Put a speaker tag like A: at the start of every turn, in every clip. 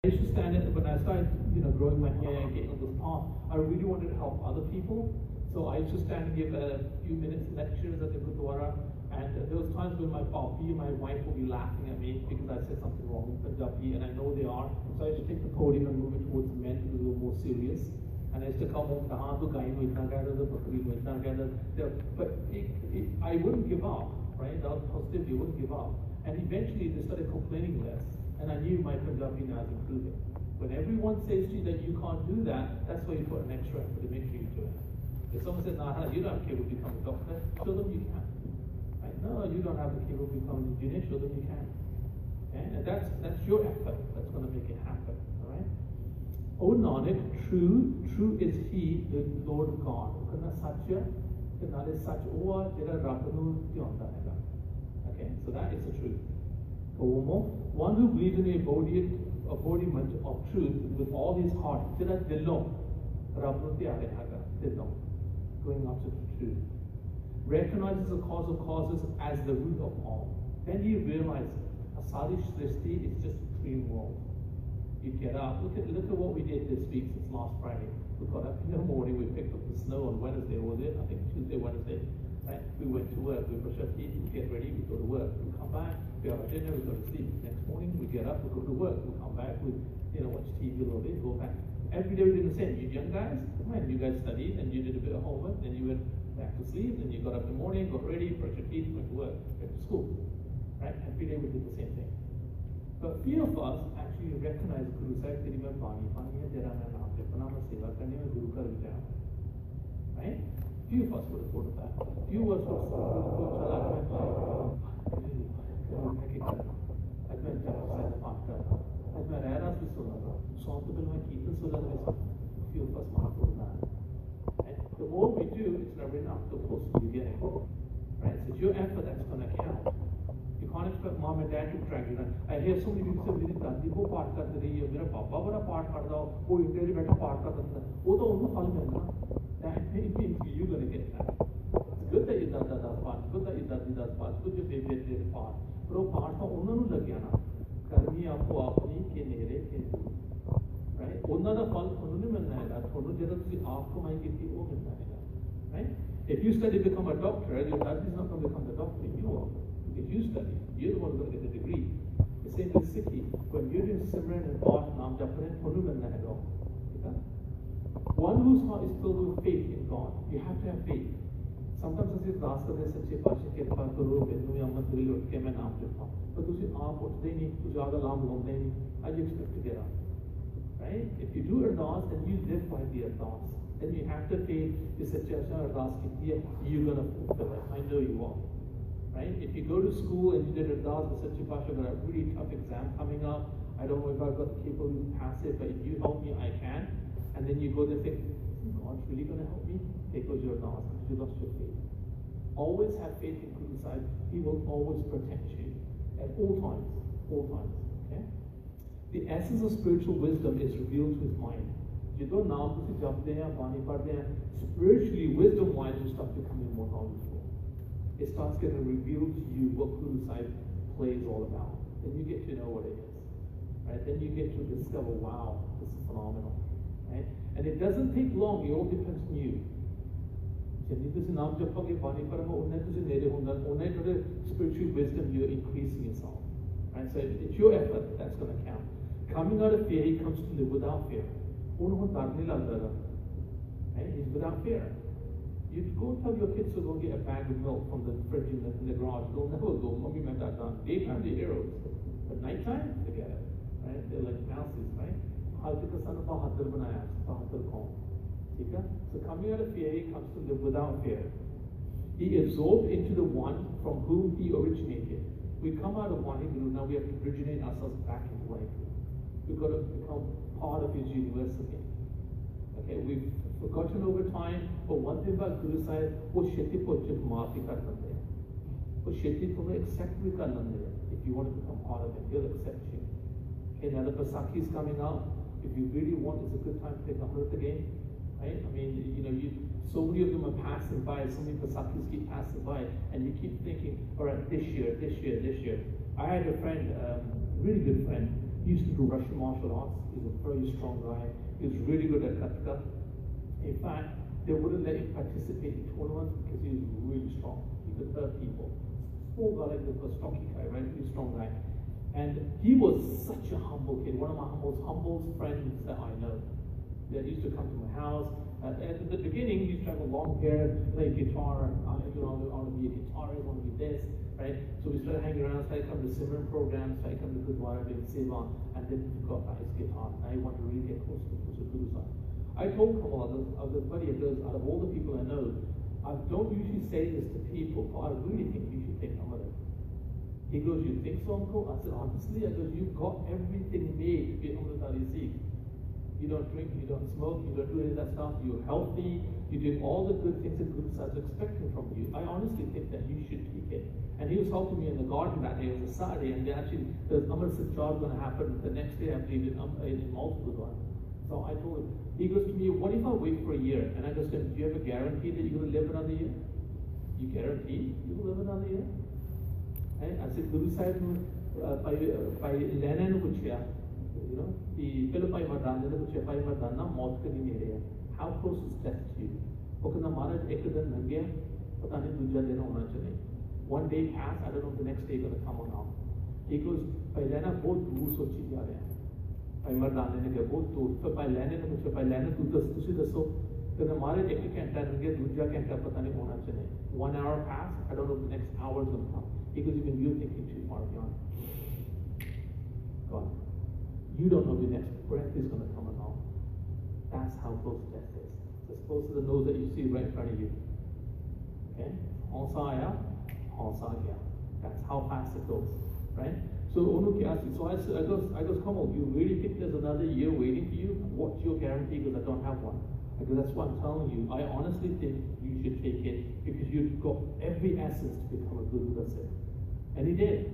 A: I used to stand in, when I started, growing my hair and getting on this path, I really wanted to help other people. So I used to stand and give a few minutes lectures at the Gurdwara, and there was times when my papi and my wife would be laughing at me because I said something wrong in Punjabi, and I know they are. So I used to take the podium and move it towards the men because they were more serious. And I used to come home, but I wouldn't give up, right? That was positivity, I wouldn't give up. And eventually they started complaining less, and I knew my Punjabi now is improving. When everyone says to you that you can't do that, that's why you put an extra effort to make sure you do it. If someone says, nah, you don't have the capability to become a doctor, show them you can. Right? No, you don't have the capability to become an engineer, show them you can. Okay? And that's your effort that's going to make it happen. All right? O Nanak, true is He, the Lord God. Okay, so that is the truth. One who believes in the embodiment of truth with all his heart, going after the truth, recognizes the cause of causes as the root of all. Then you realize a Sadish Srishti is just a dream world. You get up, look at what we did this week since last Friday. We got up in the morning, we picked up the snow on Wednesday, was it? I think Tuesday, Wednesday. Right? We went to work, we brush our teeth, we get ready, we go to work, we come back, we have our dinner, we go to sleep. Next morning we get up, we go to work, we come back, we watch TV a little bit, go back. Every day we did the same. You young guys, man, you guys studied and you did a bit of homework, then you went back to sleep, then you got up in the morning, got ready, brushed your teeth, went to work, went to school. Right? Every day we did the same thing. But few of us actually recognize Guru Sahib Teri mein Bani hai tera main naam japna main seva karne mein Guru ka vichar. Right? Few of us would have thought of that. Few of us would have thought few of us might have thought that. And the more we do, it's never enough, the closer you get. Right? So it's your effort that's going to count. You can't expect mom and dad to track you. I hear so many people say, मेरी दादी वो पाठ करती रही है, मेरा पापा बड़ा पाठ करता हो, वो इंटरव्यू बैठा पाठ करता था, वो तो उनको फल मिलना. That means you're going to get that. It's good that your dada does part, it's good that your daddy does part, it's good your baby did part. But वो पाठ तो उन्होंने लग गया ना. कर्मी आपको अपनी के नेरे के right? उन्होंने दा फल उन्होंने मिलना है ना. थोड़ा जरा तुझे आप कमाई की थी वो मिलना है ना. Right? If you study to become a doctor, your daddy is not going to become the doctor. You are. If you study, you're the one who's going to get the degree. The same with Sikhi. When you're doing Simran and Path, Naam Japane, thonu milna hai dog. One whose heart is filled with faith in God. You have to have faith. Sometimes as you ask them, Sache Paatshah Kirpa Karo, Bennu Ammat Dil Ut Ke main naam japa. But तुझे आप उठते नहीं, तुझे आधा लाभ लौटते नहीं. How do you expect to get up? Right? If you do ardas, then you live by the ardas. Then you have to faith. You said, ardas ki you're going to fulfill it. I know you are. Right? If you go to school and you did a dance with such a pasha, got a really tough exam coming up, I don't know if I've got the capability to pass it, but if you help me, I can. And then you go there and think, God's really going to help me? Take those your dance because you lost your faith. Always have faith in Guru Sahib. He will always protect you at all times. All times. Okay? The essence of spiritual wisdom is revealed to his mind. You don't now spiritually, wisdom-wise, you start becoming more knowledgeable. It starts getting revealed to you what Guru Sahib play is all about. Then you get to know what it is. Right? Then you get to discover, wow, this is phenomenal. Right? And it doesn't take long, it all depends on you. Spiritual wisdom, you're increasing yourself. Right? So it's your effort that's going to count. Coming out of fear, he comes to live without fear. Right? He's without fear. You go tell your kids to go get a bag of milk from the fridge in the garage. They'll never go, Mommy, my dad done. Daytime, they're heroes. But nighttime, forget it. Right? They're like mouses, right? So coming out of fear, he comes to live without fear. He absorbed into the one from whom he originated. We come out of Waheguru, now we have to originate ourselves back into Waheguru. We've got to become part of his university. Okay, we've forgotten over time, but one thing about Guru Sahib, wo sheti pochit maafi kar lande. Wo sheti tumhe accept bhi kar lande. If you want to become part of it, he'll accept you. Okay, now the Pasakhi is coming out. If you really want, it's a good time to take a Amrit again. Right? I mean, so many of them are passing by, so many Pasakhis keep passing by, and you keep thinking, all right, this year. I had a friend, really good friend, He used to do Russian martial arts. He's a very strong guy. He was really good at Kathaka. In fact, they wouldn't let him participate in tournaments because he was really strong. He could hurt people. Small guy like this, a stocky guy, right? He's a strong guy. And he was such a humble kid, one of my most humble friends that I know. They used to come to my house. At the beginning, he used to have a long hair, play guitar. I want to be a guitarist, I want to be this, right? So we started hanging around, started coming to Simran programs, started coming to Gurdwara, doing Seva, and then he got back his guitar. I want to really get close to Guru Sahib. I told Kamal, I was buddy of those, out of all the people I know, I don't usually say this to people, but I really think you should take Amrit. He goes, you think so, uncle? I said, honestly, I goes, you've got everything made to be Amritari Sikh. You don't drink, you don't smoke, you don't do any of that stuff, you're healthy, you're doing all the good things that Guru Sahib is expecting from you. I honestly think that you should take it. And he was helping me in the garden that day. It was a Saturday, and there's Amrit Sajjad going to happen the next day, I believe, in multiple Gurdwara. So I told him, he goes to me, what if I wait for a year? And I goes to him, do you have a guarantee that you're going to live another year? You guarantee you will live another year? And I said, Guru Sahib, by Lena Puchya, you know, the Philippi Madana, which Pai Madana, Motkani area. How close is death to you? Okana Maharaj Ekadan Nangya, Patani Duja Dena Onachane. One day passed, I don't know if the next day gonna come or not. He goes, Pai Lena, both do Sochi Jare. Pai Madana, both do. So Pai Lena, which Pai Lena, to see the so. Then the Maharaj Ekanta Nangya, Duja Kanta Patani Onachane. 1 hour passed, I don't know if the next hour is gonna come. He goes, even you're thinking too far beyond. God. You don't know the next breath is going to come along. That's how close death is. It's close to the nose that you see right in front of you. Okay? Khalsa aaya, Khalsa gaya. That's how fast it goes. Right? So I goes, come on, you really think there's another year waiting for you? What's your guarantee? Because I don't have one. Because that's what I'm telling you. I honestly think you should take it because you've got every essence to become a Guru Sahib. And he did.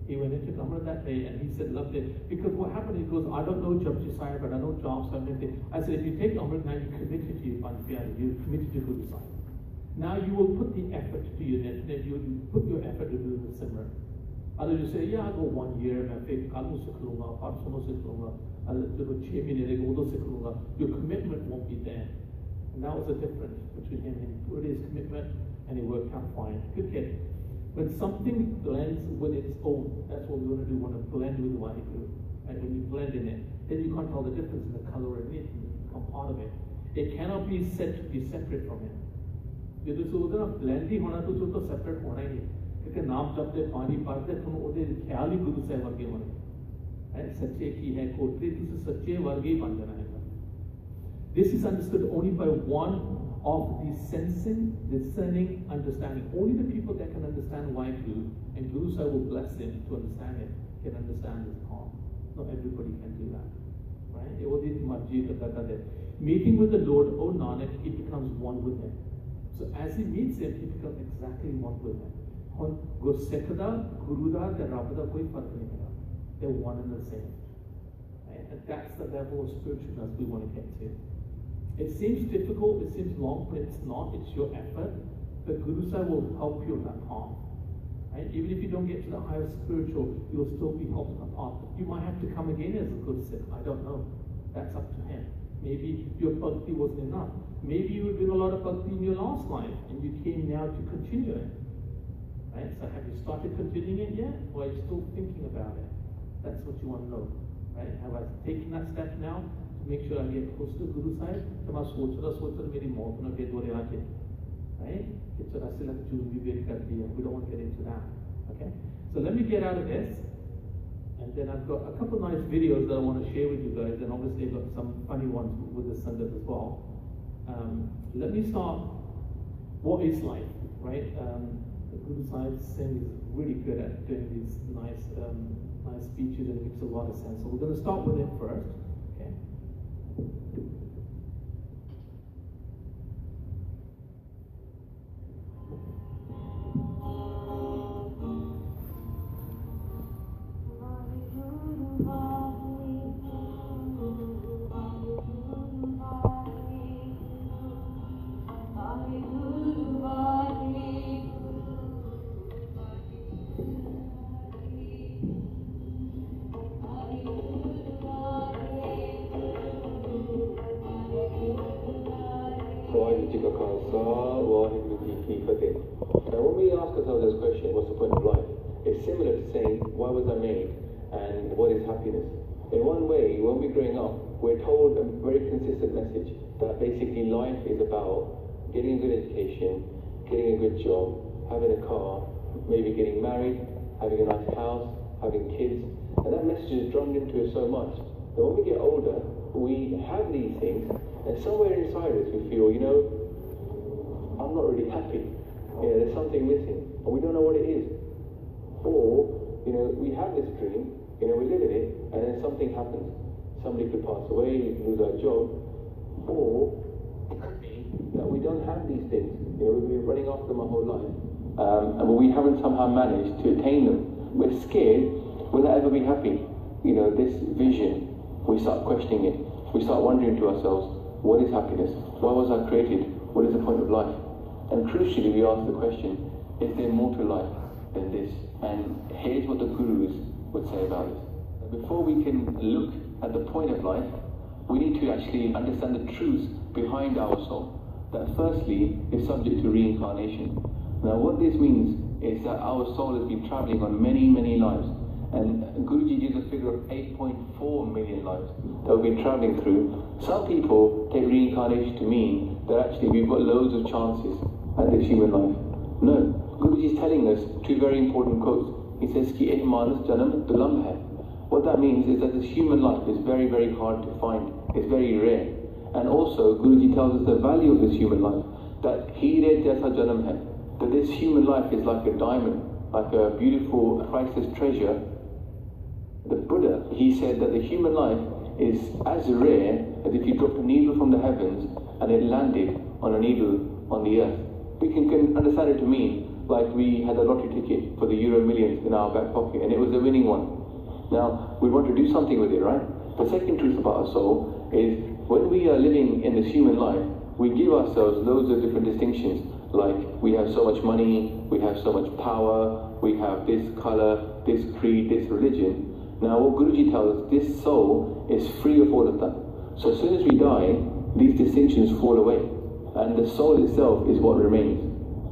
A: He went into Amrit that day and he said, loved it. Because what happened, he goes, I don't know Japji Sahib, but I know Jap Sahib. I said, if you take Amrit now, you committed to your Panchpiyari, you committed to Guru Sahib. Now you will put the effort to your net, you put your effort to do the Simran. Other you say, yeah, I'll go 1 year, I think I'll sikh lunga, Parsono sikh lunga, I'll do 6 months, sikh lunga. Your commitment won't be there. And that was the difference between him and he put his commitment and he worked out fine. Good kid. When something blends with its own, that's what we're going to do. We want to blend with Waheguru. And when you blend in it, then you can't tell the difference in the color and it become part of it. It cannot be said to be separate from it. If it's blend ही होना तो उसको separate होना ही नहीं. क्योंकि नाम जपते पानी पढ़ते तुम उधर ख्याल ही गुरु साहब वर्गे होने. सच्चे की है कोटरी तुझे सच्चे वर्गे ही बन जाना है. This is understood only by one of the sensing, discerning, understanding. Only the people that can understand Waheguru, and Guru Sahib will bless him to understand it, can understand this calm. Not everybody can do that. Right? Meeting with the Lord, O Nanak, he becomes one with him. So as he meets him, he becomes exactly one with him. They're one and the same. Right? And that's the level of spiritualness we want to get to. It seems difficult, it seems long, but it's not. It's your effort. But Guru Sahib will help you on that path. Right? Even if you don't get to the higher spiritual, you'll still be helped on the path. You might have to come again as a good Sikh. I don't know. That's up to him. Maybe your bhakti wasn't enough. Maybe you were doing a lot of bhakti in your last life, and you came now to continue it. Right? So have you started continuing it yet? Or are you still thinking about it? That's what you want to know. Right? Have I taken that step now? Make sure I get close to Guru Sahib. Right? We don't want to get into that. Okay? So let me get out of this. And then I've got a couple of nice videos that I want to share with you guys. And obviously I've got some funny ones with the Sangat as well. Let me start. What is life? Right? Guru Sahib Singh is really good at doing these nice speeches, and it makes a lot of sense. So we're going to start with it first. Okay?
B: Waheguru Ji Ka Khalsa, Waheguru Ji Ki Fateh. Now when we ask ourselves this question, what's the point of life? It's similar to saying, why was I made? And what is happiness? In one way, when we're growing up, we're told a very consistent message that basically life is about getting a good education, getting a good job, having a car, maybe getting married, having a nice house, having kids. And that message is drummed into us so much that when we get older, we have these things, and somewhere inside us we feel, I'm not really happy. There's something missing, and we don't know what it is. Or, we have this dream, we live in it, and then something happens. Somebody could pass away, lose our job, or it could be that we don't have these things. We've been running after them our whole life, and we haven't somehow managed to attain them. We're scared, will I ever be happy? This vision, we start questioning it. We start wondering to ourselves, what is happiness? Why was I created? What is the point of life? And crucially, we ask the question, is there more to life than this? And here's what the gurus would say about it. Before we can look at the point of life, we need to actually understand the truth behind our soul. That firstly is subject to reincarnation. Now what this means is that our soul has been traveling on many, many lives. And Guruji gives a figure of 8.4 million lives that we've been traveling through. Some people take reincarnation to mean that actually we've got loads of chances at this human life. No, Guruji is telling us two very important quotes. He says, Ki ek manas janam dulam hai. What that means is that this human life is very, very hard to find. It's very rare. And also, Guruji tells us the value of this human life. That hire jaisa janam hai. That this human life is like a diamond, like a beautiful, priceless treasure. The Buddha, he said that the human life is as rare as if you dropped a needle from the heavens and it landed on a needle on the earth. We can understand it to mean like we had a lottery ticket for the Euro Millions in our back pocket and it was a winning one. Now, we want to do something with it, right? The second truth about our soul is when we are living in this human life, we give ourselves loads of different distinctions. Like, we have so much money, we have so much power, we have this color, this creed, this religion. Now, what Guruji tells us, this soul is free of all of that. So as soon as we die, these distinctions fall away. And the soul itself is what remains.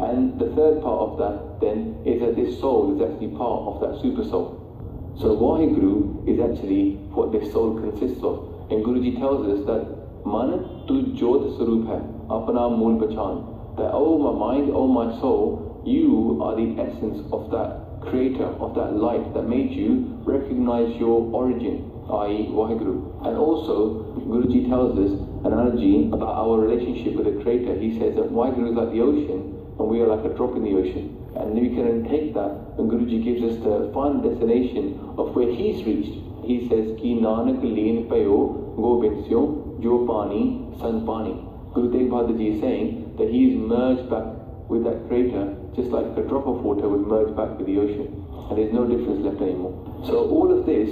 B: And the third part of that, then, is that this soul is actually part of that super soul. So Waheguru is actually what this soul consists of. And Guruji tells us that Man tu jyot sarup hai, apna mool pachan. That, oh my mind, oh my soul, you are the essence of that creator, of that light that made you recognize your origin, i.e. Waheguru. And also, Guruji tells us an analogy about our relationship with the creator. He says that Waheguru is like the ocean, and we are like a drop in the ocean. And we can take that, and Guruji gives us the final destination of where he's reached. He says, Ki nanak leen payo gobind syo jo pani san pani. Guru Tegh Bahadur Ji is saying that he is merged back with that creator, just like a drop of water would merge back with the ocean. And there's no difference left anymore. So all of this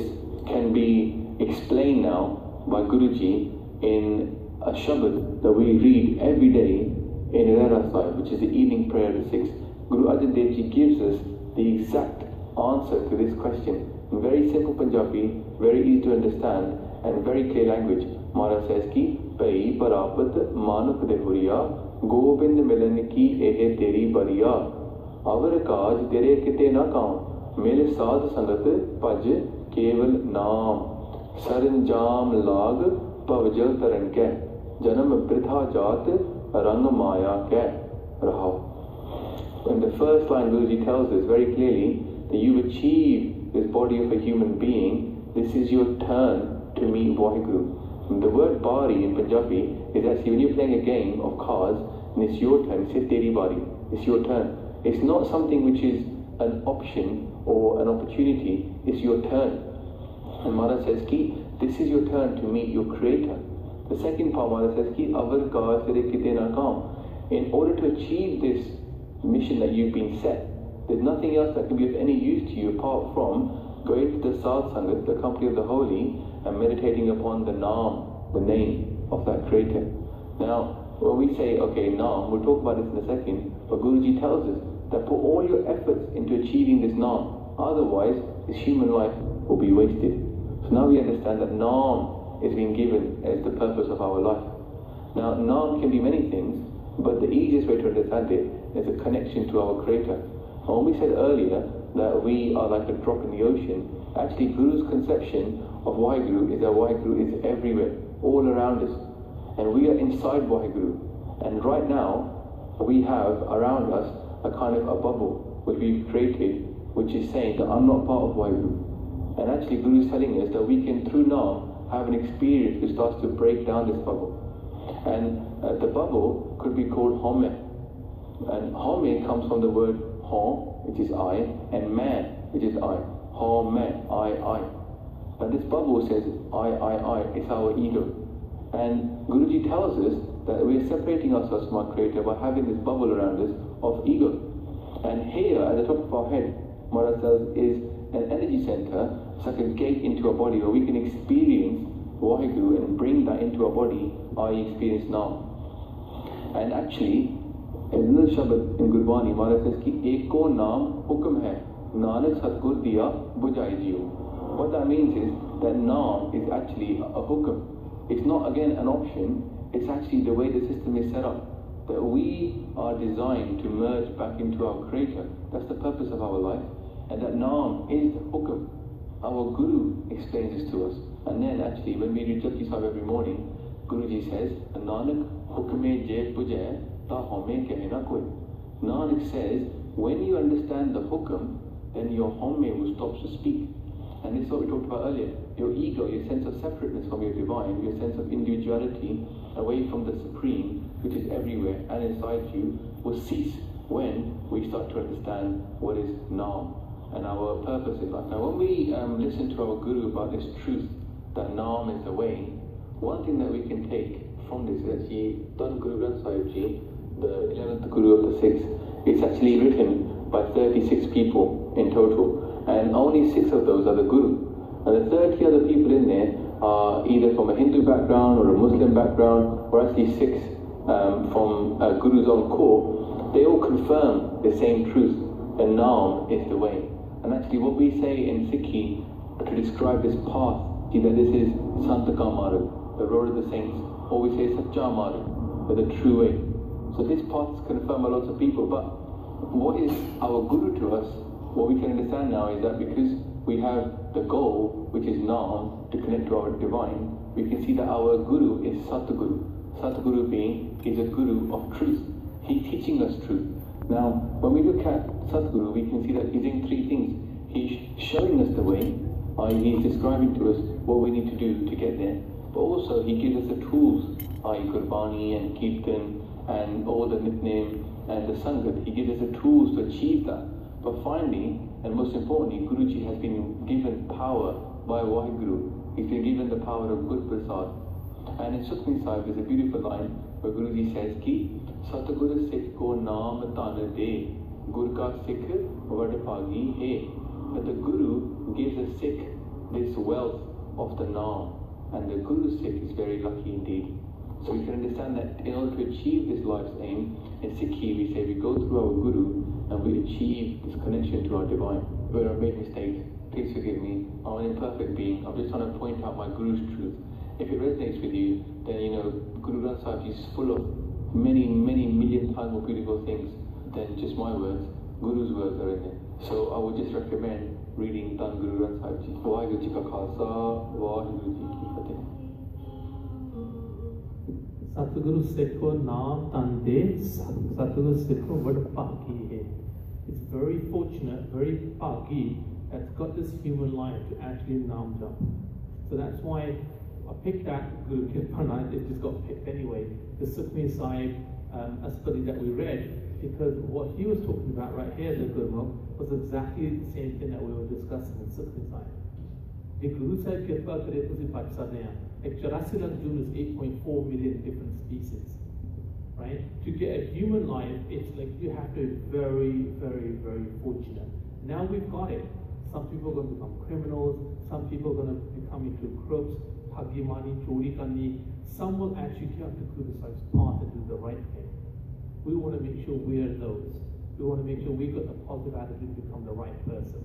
B: can be explained now by Guruji in a shabad that we read every day in Gurdwara Sahib, which is the evening prayer of the 6th. Guru Arjan Dev Ji gives us the exact answer to this question in very simple Punjabi, very easy to understand, and very clear language. Maharaj says ki Pai Parapat Manuk Dehuriya Gobind Milan ki ehe teri bariya Avar kaj tere kite na kaun Mil sad sangat paj keval naam Saranjam lag pavjal taran ke Janam pritha jat rang maya ke Rahau. And the first line Guruji tells us very clearly that you achieve this body of a human being, this is your turn to meet Waheguru. And the word bari in Punjabi is actually when you're playing a game of cards and it's your turn, it's teri bari, it's your turn. It's not something which is an option or an opportunity, it's your turn. And Maharaj says, Ki, this is your turn to meet your creator. The second part, Maharaj says, Ki avar ka sire kite na kaam. In order to achieve this mission that you've been set, there's nothing else that can be of any use to you apart from going to the Sadh Sangat, the company of the holy, and meditating upon the Naam, the name of that creator. Now, when we say, okay, Naam, we'll talk about this in a second, but Guruji tells us that put all your efforts into achieving this Naam, otherwise this human life will be wasted. So now we understand that Naam is being given as the purpose of our life. Now, Naam can be many things. But the easiest way to understand it is a connection to our Creator. And when we said earlier that we are like a drop in the ocean, actually Guru's conception of Waheguru is that Waheguru is everywhere, all around us. And we are inside Waheguru. And right now, we have around us a kind of a bubble which we've created, which is saying that I'm not part of Waheguru. And actually Guru is telling us that we can, through Naam, have an experience which starts to break down this bubble. And the bubble could be called Home. And Home comes from the word Hom, which is I, and Man, which is I. Home, I. And this bubble says I, it's our ego. And Guruji tells us that we're separating ourselves from our Creator by having this bubble around us of ego. And here, at the top of our head, Maharaj says, is an energy center. It's like a gate into our body where we can experience Waheguru and bring that into our body, i.e. experience now. And actually, in another Shabad in Gurbani, Maharaj says, Ki eko naam hukum hai, nanak satgur diya bujai jiyo. What that means is that naam is actually a hukum. It's not, again, an option. It's actually the way the system is set up. That we are designed to merge back into our Creator. That's the purpose of our life. And that Naam is the hukum. Our Guru explains this to us. And then actually, when we read Japji Sahib every morning, Guruji says, Nanak hukume je pujai ta home kehna koi. Nanak says, when you understand the hukum, then your home will stop to speak. And this is what we talked about earlier. Your ego, your sense of separateness from your divine, your sense of individuality away from the supreme, which is everywhere and inside you, will cease when we start to understand what is Naam and our purpose in life. Now, when we listen to our Guru about this truth, that Naam is the way, one thing that we can take from this is actually Dan Gurudwara Sahib, the 11th Guru of the 6th. It's actually written by 36 people in total. And only 6 of those are the Guru. And the 30 other people in there are either from a Hindu background or a Muslim background, or actually 6 from Guru's own core. They all confirm the same truth, and Naam is the way. And actually what we say in Sikhi to describe this path, is that this is Santa Ka Marg, the road of the saints, or we say Sacha Marg, the true way. So this path is confirmed by lots of people, but what is our Guru to us? What we can understand now is that because we have the goal, which is Naam, to connect to our divine, we can see that our Guru is Satguru. Satguru being, he's a Guru of truth. He's teaching us truth. Now, when we look at Satguru, we can see that he's doing 3 things. He's showing us the way, he's describing to us what we need to do to get there. But also, he gives us the tools, i.e. Gurbani and Kirtan and all the nickname and the Sangat. He gives us the tools to achieve that. But finally, and most importantly, Guruji has been given power by Waheguru. He's been given the power of Gur Prasad. And in Sukhmani Sahib, there's a beautiful line where Guruji says, Ki Satguru Sikh ko naam tana de, Gur ka Sikh vadpagi hai. That the Guru gives a Sikh this wealth of the Naam. And the Guru Sikh is very lucky indeed. So we can understand that in order to achieve this life's aim, in Sikhi we say we go through our Guru and we achieve this connection to our divine. Where I've made mistakes, please forgive me. I'm an imperfect being. I'm just trying to point out my Guru's truth. If it resonates with you, then you know Gurudwara Sahib is full of many, many million times more beautiful things than just my words. Guru's words are in there. So I would just recommend reading Dan Gurudwara Sahib Ji. Waheguru Ji Ka Khalsa, Waheguru Ji Ki Fateh.
A: Satguru Sikho Naam Tande, Satguru Sikho Vadpagi hai. It's very fortunate, very pagi, that's got this human life to actually Naam jump. So that's why I picked that Guru Kirpana, it just got picked anyway. The Sukhmani Sahib study that we read, because what he was talking about right here, the Gurmat, was exactly the same thing that we were discussing in Sukhmani Sahib. The Guru Sahib Kirpa Kare Tusi Pach Sakde Hain. Like 84 lakh June is 8.4 million different species, right? To get a human life, it's like you have to be very, very, very fortunate. Now we've got it. Some people are going to become criminals, some people are going to become into crooks, Hagi Mani, Chori Kani. Some will actually get to Guru Sahib's path and do the right thing. We want to make sure we're those. We want to make sure we've got the positive attitude to become the right person.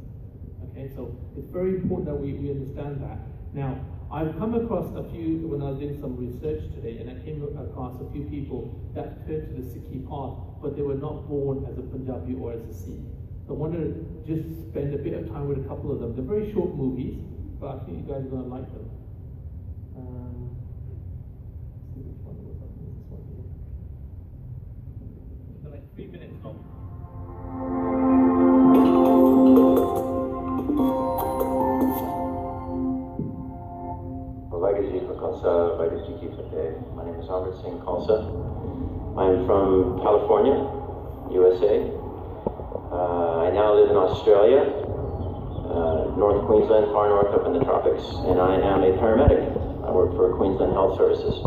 A: Okay, so it's very important that we understand that. Now, I've come across a few, when I was doing some research today, and I came across a few people that turned to the Sikhi path, but they were not born as a Punjabi or as a Sikh. So I want to just spend a bit of time with a couple of them. They're very short movies, but I think you guys are going to like them. Let's see which one was up. This one here. They're like 3 minutes long.
C: Khalsa, Waheguru Ji Fateh. My name is Harmeet Singh Khalsa. I'm from California, USA. I now live in Australia, North Queensland, far north up in the tropics, and I am a paramedic. I work for Queensland Health Services.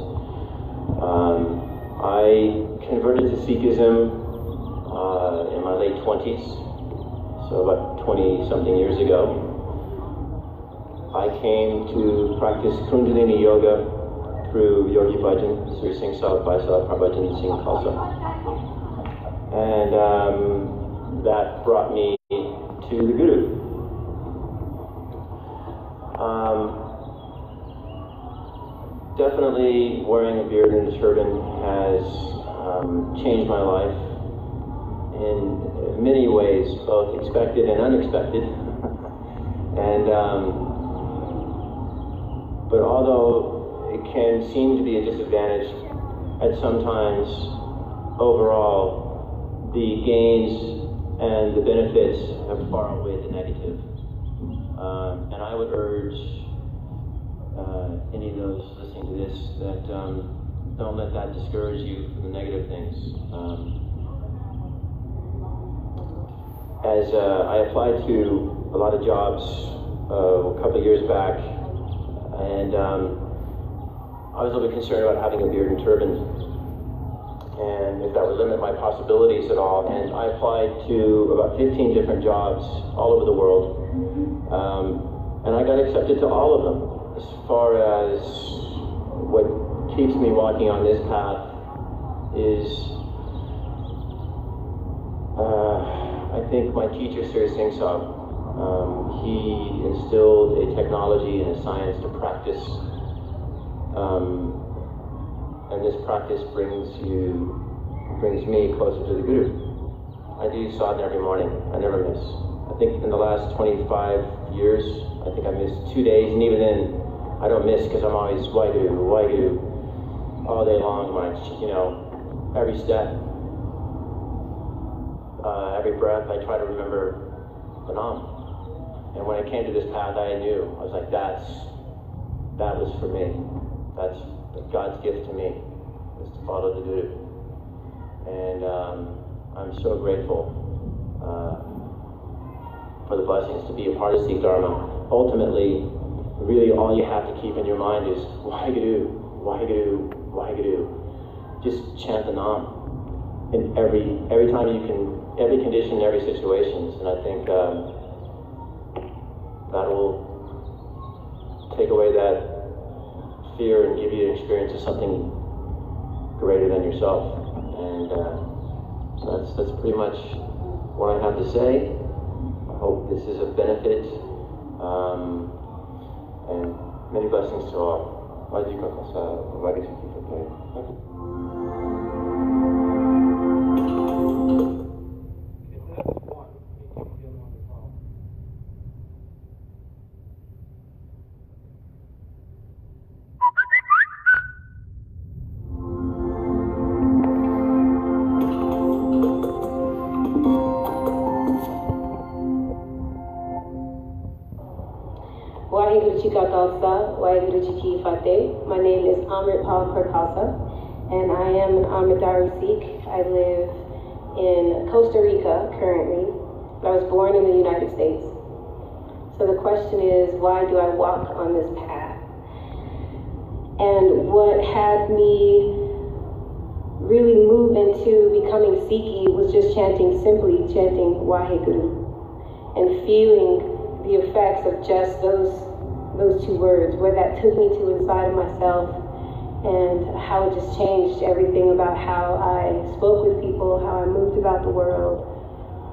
C: I converted to Sikhism in my late 20s, so about 20-something years ago. I came to practice Kundalini Yoga through Yogi Bhajan, Sri Singh Sahib, Bhai Harmeet Singh Khalsa. And that brought me to the Guru. Definitely wearing a beard and a turban has changed my life in many ways, both expected and unexpected. And but although it can seem to be a disadvantage at sometimes, overall, the gains and the benefits have far outweighed the negative. And I would urge any of those listening to this that don't let that discourage you from the negative things. As I applied to a lot of jobs a couple of years back, and I was a little bit concerned about having a beard and turban, and if that would limit my possibilities at all. And I applied to about 15 different jobs all over the world, and I got accepted to all of them. As far as what keeps me walking on this path is, I think my teacher, Sri Singh Sahib, he instilled a technology and a science to practice, and this practice brings me closer to the Guru. I do sadhana every morning. I never miss. I think in the last 25 years, I think I missed 2 days, and even then, I don't miss because I'm always Waheguru, Waheguru, all day long. Every step, every breath, I try to remember the Nam. And when I came to this path, I knew. I was like, that was for me. That's God's gift to me, is to follow the Guru. And I'm so grateful for the blessings to be a part of Sikh Dharma. Ultimately, really all you have to keep in your mind is Waheguru, Waheguru, Waheguru. Just chant the Nam in every time you can, every condition, every situation. And I think that will take away that fear and give you an experience of something greater than yourself. And so that's pretty much what I have to say. I hope this is of benefit, and many blessings to all.
D: Waheguru Ji Ka Khalsa, Waheguru Ji Ki Fateh. My name is Amrit Khalsa, and I am an Ahmadari Sikh. I live in Costa Rica currently, but I was born in the United States. So the question is, why do I walk on this path? And what had me really move into becoming Sikhi was just simply chanting Waheguru, and feeling the effects of just those two words, where that took me to inside of myself, and how it just changed everything about how I spoke with people, how I moved about the world,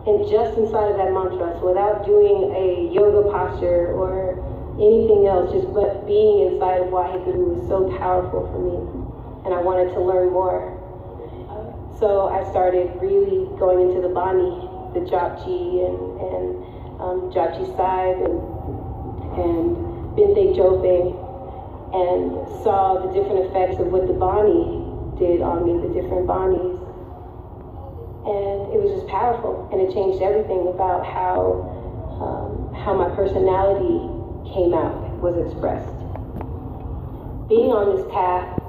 D: and just inside of that mantra. So without doing a yoga posture or anything else, just but being inside of Waheguru was so powerful for me, and I wanted to learn more. So I started really going into the Bani, the Japji and Japji Sahib and Binte Jope, and saw the different effects of what the Bani did on me, the different Banis. And it was just powerful, and it changed everything about how my personality came out, was expressed. Being on this path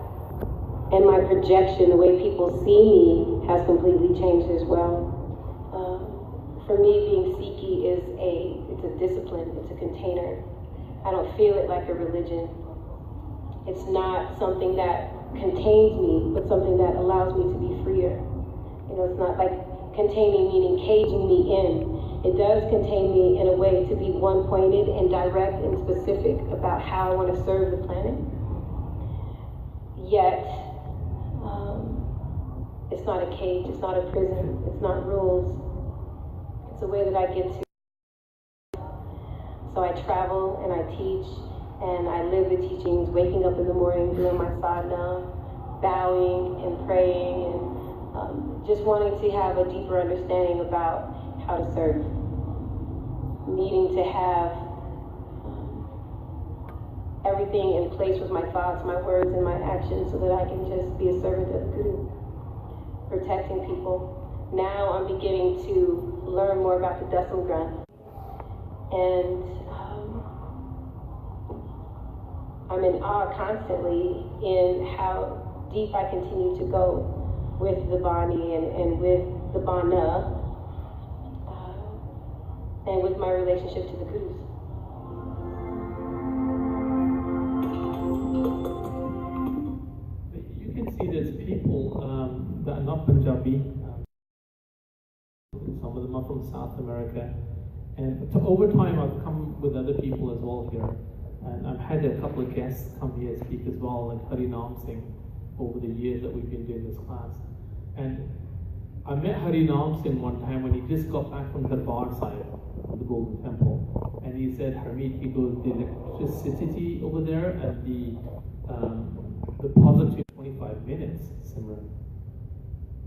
D: and my projection, the way people see me, has completely changed as well. For me, being Sikhi it's a discipline, it's a container. I don't feel it like a religion. It's not something that contains me, but something that allows me to be freer. You know, it's not like containing meaning caging me in. It does contain me in a way to be one-pointed and direct and specific about how I want to serve the planet. Yet, it's not a cage, it's not a prison, it's not rules. It's a way that I get to. So I travel and I teach and I live the teachings, waking up in the morning, doing my sadhana, bowing and praying, and just wanting to have a deeper understanding about how to serve. Needing to have everything in place with my thoughts, my words, and my actions so that I can just be a servant of the Guru, protecting people. Now I'm beginning to learn more about the Dasam Granth, and I'm in awe constantly in how deep I continue to go with the Bani and with the Bana, and with my relationship to the Gurus.
A: You can see there's people that are not Punjabi. Some of them are from South America. And over time, I've come with other people as well here. And I've had a couple of guests come here speak as well, like Harmeet Singh, over the years that we've been doing this class. And I met Harmeet Singh one time when he just got back from Darbar side, the Golden Temple. And he said, Harmeet, he goes, the electricity over there and the positive 25 minutes, Simran.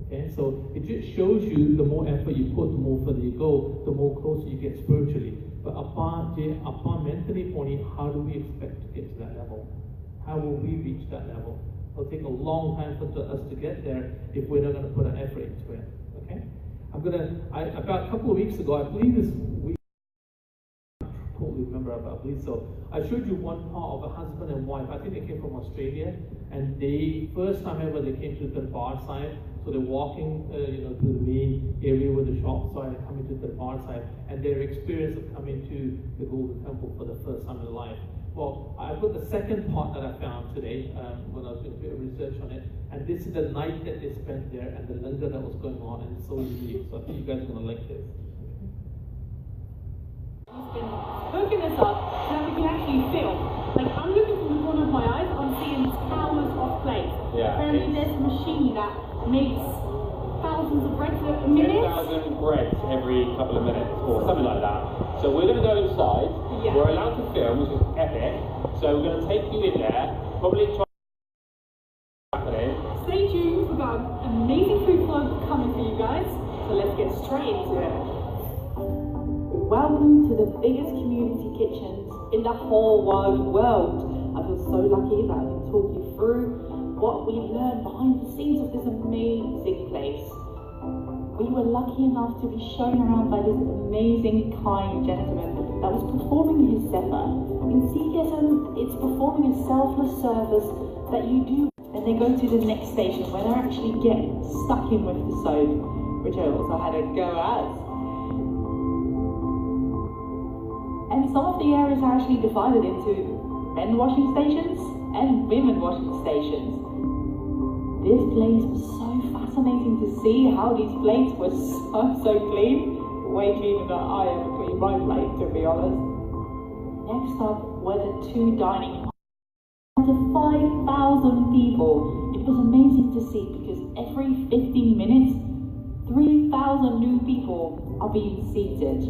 A: Okay, so it just shows you the more effort you put, the more further you go, the more closer you get spiritually. But upon mentally pony, how do we expect to get to that level? How will we reach that level? It'll take a long time for us to get there if we're not going to put an effort into it. Okay? About a couple of weeks ago, I believe this week, I totally remember about this. So I showed you one part of a husband and wife. I think they came from Australia, and they first time ever they came to the Darbar side. So they're walking, through the main area where the shops are, and coming to the Darbar side, and their experience of coming to the Golden Temple for the first time in their life. Well, I've got the second part that I found today when I was doing a bit of research on it, and this is the night that they spent there and the langar that was going on, and it's so unique. So I think you guys are going to like this.
E: He's been hooking us up so that we can actually film. Like, I'm looking from the corner of my eyes, I'm seeing towers of plates.
F: Yeah,
E: apparently there's a machine that makes thousands of breads a minute.
F: 10,000 breads every couple of minutes, or something like that. So we're going to go inside.
E: Yeah.
F: We're allowed to film, which is epic. So we're going to take you in there, probably try happening.
E: Stay tuned, we've got an amazing food vlog coming for you guys. So let's get straight into it. Welcome to the biggest community kitchens in the whole wide world. I feel so lucky that I can talk you through what we learned behind the scenes of this amazing place. We were lucky enough to be shown around by this amazing, kind gentleman that was performing his seva. In Sikhism, it's performing a selfless service that you do. Then they go to the next station where they're actually getting stuck in with the soap, which I also had a go at. And some of the areas are actually divided into men washing stations and women washing stations. This place was so fascinating to see how these plates were so clean. Way cleaner than I ever clean my plate, to be honest. Next up were the two dining halls. After 5,000 people, it was amazing to see because every 15 minutes, 3,000 new people are being seated.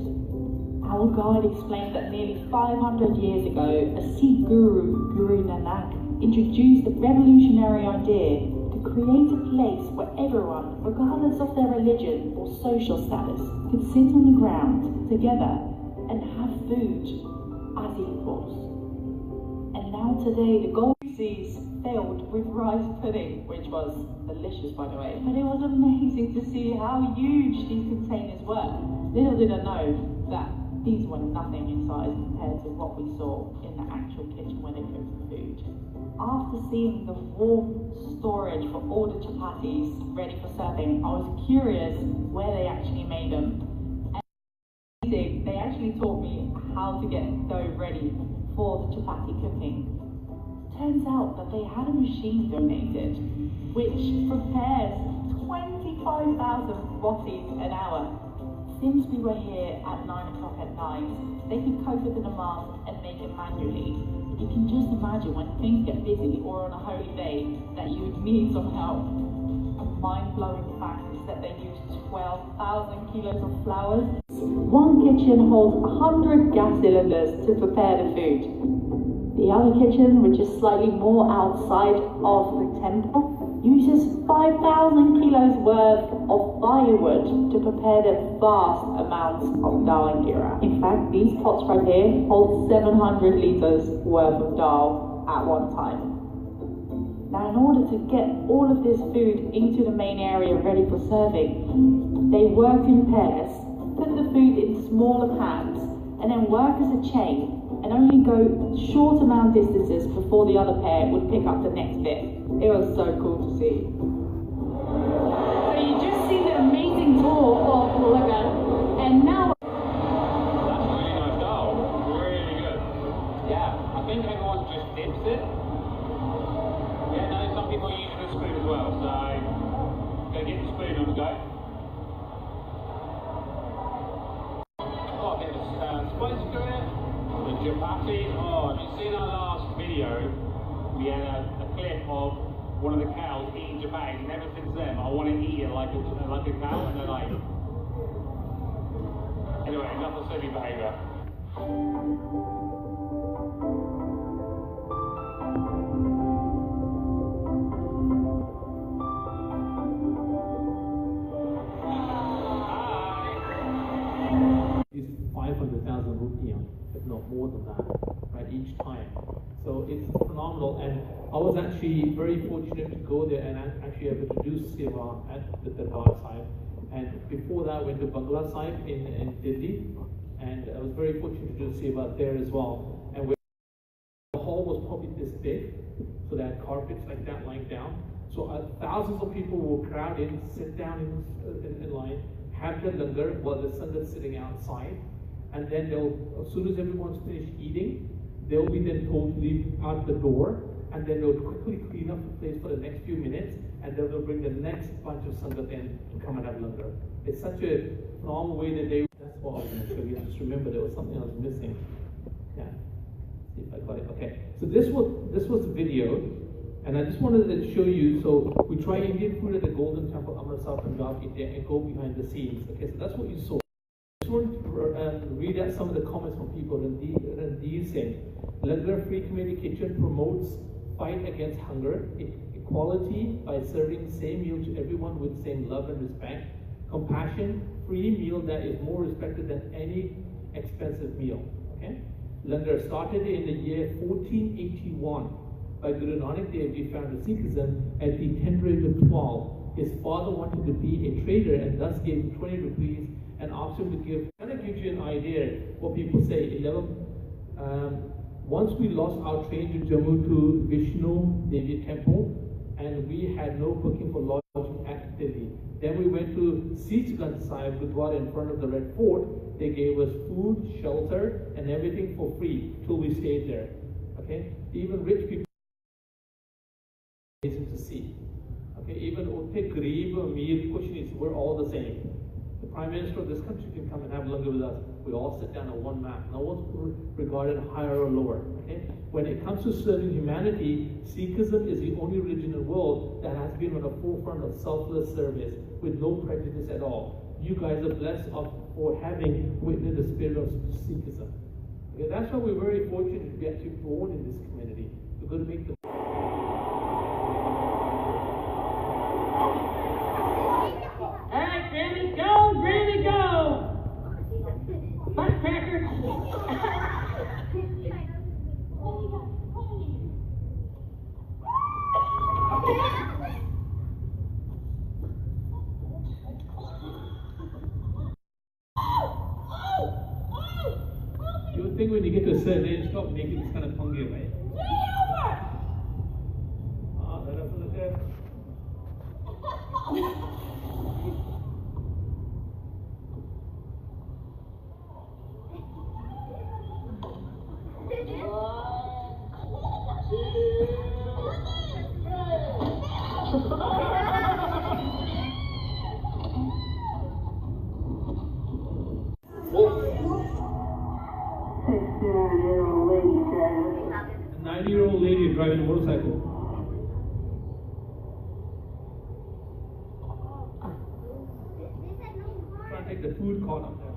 E: Our guide explained that nearly 500 years ago, a Sikh guru, Guru Nanak, introduced the revolutionary idea to create a place where everyone, regardless of their religion or social status, could sit on the ground together and have food as equals. And now today, the Gold Seas filled with rice pudding, which was delicious by the way, but it was amazing to see how huge these containers were. Little did I know that these were nothing in size compared to what we saw in the actual kitchen when they cooked the food. After seeing the warm storage for all the chapatis ready for serving, I was curious where they actually made them. And they actually taught me how to get dough ready for the chapati cooking. Turns out that they had a machine donated which prepares 25,000 rotis an hour. Since we were here at 9 o'clock at night, they could cope within a month and make it manually. You can just imagine when things get busy or on a holy day that you would need some help. A mind-blowing fact is that they use 12,000 kilos of flour. One kitchen holds 100 gas cylinders to prepare the food. The other kitchen, which is slightly more outside of the temple, uses 5,000 kilos worth of firewood to prepare the vast amounts of dal and gira. In fact, these pots right here hold 700 litres worth of dal at one time. Now, in order to get all of this food into the main area ready for serving, they work in pairs, put the food in smaller pans, and then work as a chain and only go short amount distances before the other pair would pick up the next bit. It was so cool to see. So you just see the amazing tour of Lagan, and now...
F: That's really nice dal. Really good. Yeah, I think everyone just dips it. Yeah, no, some people use a spoon as well, so go get the spoon on the go. Got a bit of spice to it. The chapati, oh, have you seen our last video? We had a clip of one of the cows eating chapati, and ever since then I want to eat it like a cow, and they're like... Anyway, enough of silly behaviour.
A: Is 500,000 rupiah, if not more than that, right, each time. So it's phenomenal, and I was actually very fortunate to go there and actually able to do seva at the Darbar Sahib. And before that, I went to Bangla Sahib in Delhi, and I was very fortunate to do seva there as well. And the hall was probably this big, so they had carpets like that lying down. So thousands of people will crowd in, sit down in line, have the langar while the sangat sitting outside, and then as soon as everyone's finished eating, they'll be then told to leave out the door, and then they'll quickly clean up the place for the next few minutes, and then they'll bring the next bunch of sangat in to come and have langar. It's such a phenomenal way that they... That's what I was going to show you. Just remember there was something I was missing. Yeah. See if I got it. Okay. So this was the video. And I just wanted to show you, so we try Indian food at the Golden Temple, Amritsar, Punjab, India, and go behind the scenes. Okay, so that's what you saw. I just wanted to read out some of the comments from people. Randir saying, Langar Free Community Kitchen promotes fight against hunger, equality by serving same meal to everyone with same love and respect, compassion, free meal that is more respected than any expensive meal. Okay, Langar started in the year 1481. By Guru Nanak Dev Ji founded Sikhism at the tender age of 12. His father wanted to be a trader and thus gave him 20 rupees and asked him to give. Kind of gives you an idea what people say. Once we lost our train to Jammu to Vishnu Devi Temple, and we had no booking for lodging at Delhi. Then we went to Sikhism Sahib Gurdwara in front of the Red Fort. They gave us food, shelter, and everything for free till we stayed there. Okay, even rich people to see. Okay, even Utte Garib, Amir, Kushnis, we're all the same. The Prime Minister of this country can come and have langar with us. We all sit down on one mat. No one's regarded higher or lower. Okay? When it comes to serving humanity, Sikhism is the only religion in the world that has been on the forefront of selfless service with no prejudice at all. you guys are blessed for having witnessed the spirit of Sikhism. Okay, that's why we're very fortunate to be actually born in this community. We're going to make the
G: Alright, Granny, go! Granny, go! Buttcracker!
A: You would think when you get to a certain age, stop making this kind of fungi, right? Ah, that's a little bit. A 90-year-old lady driving a motorcycle. Trying to take the food cart up there.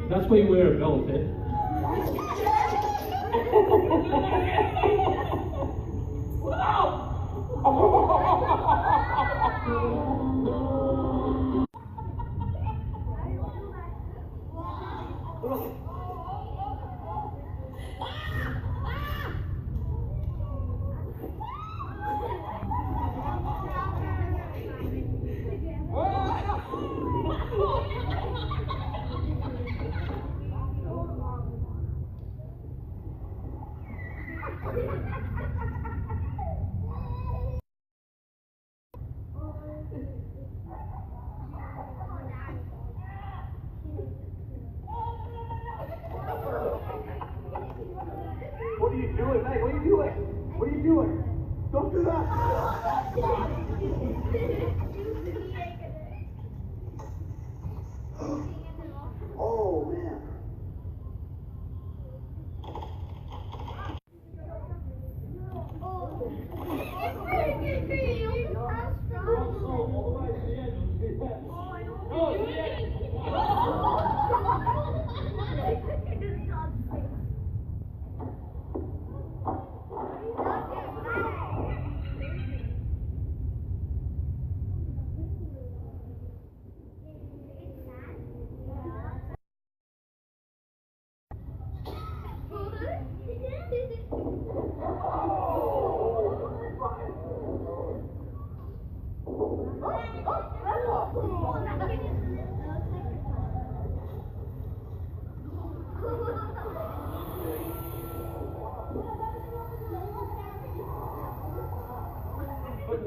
A: That's why you wear a belt, eh?
H: What are you doing, mate? What are you doing? What are you doing? Don't do that! Oh, man.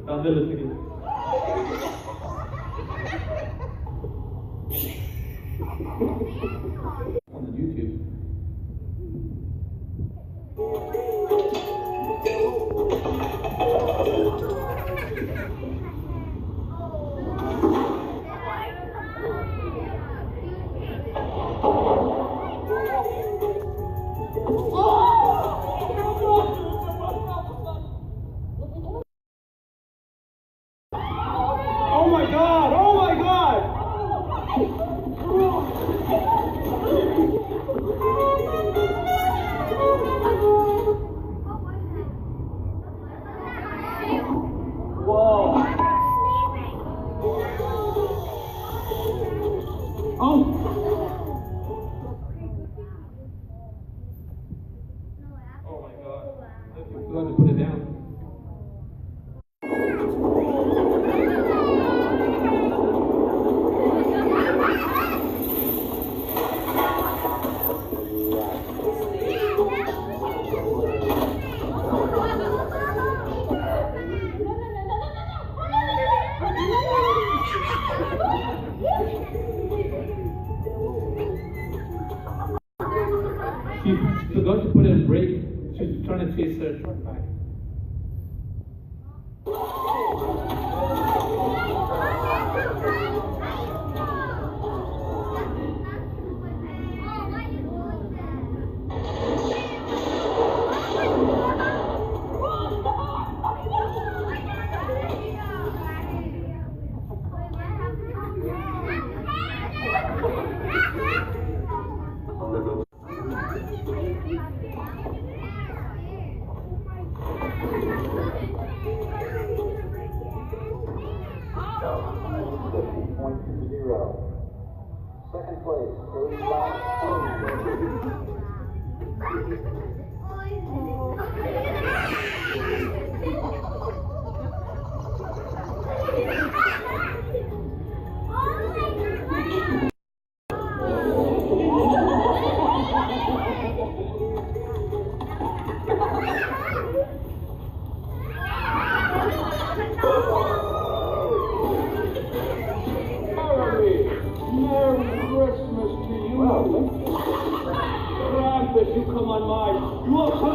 A: On the YouTube.
H: Oh my God! Oh my God! Whoa! Oh!
A: Oh my God. You forgot to put it down. She forgot to put in brake. She's trying to chase her truck back.
F: Krampus, you come on mine. You are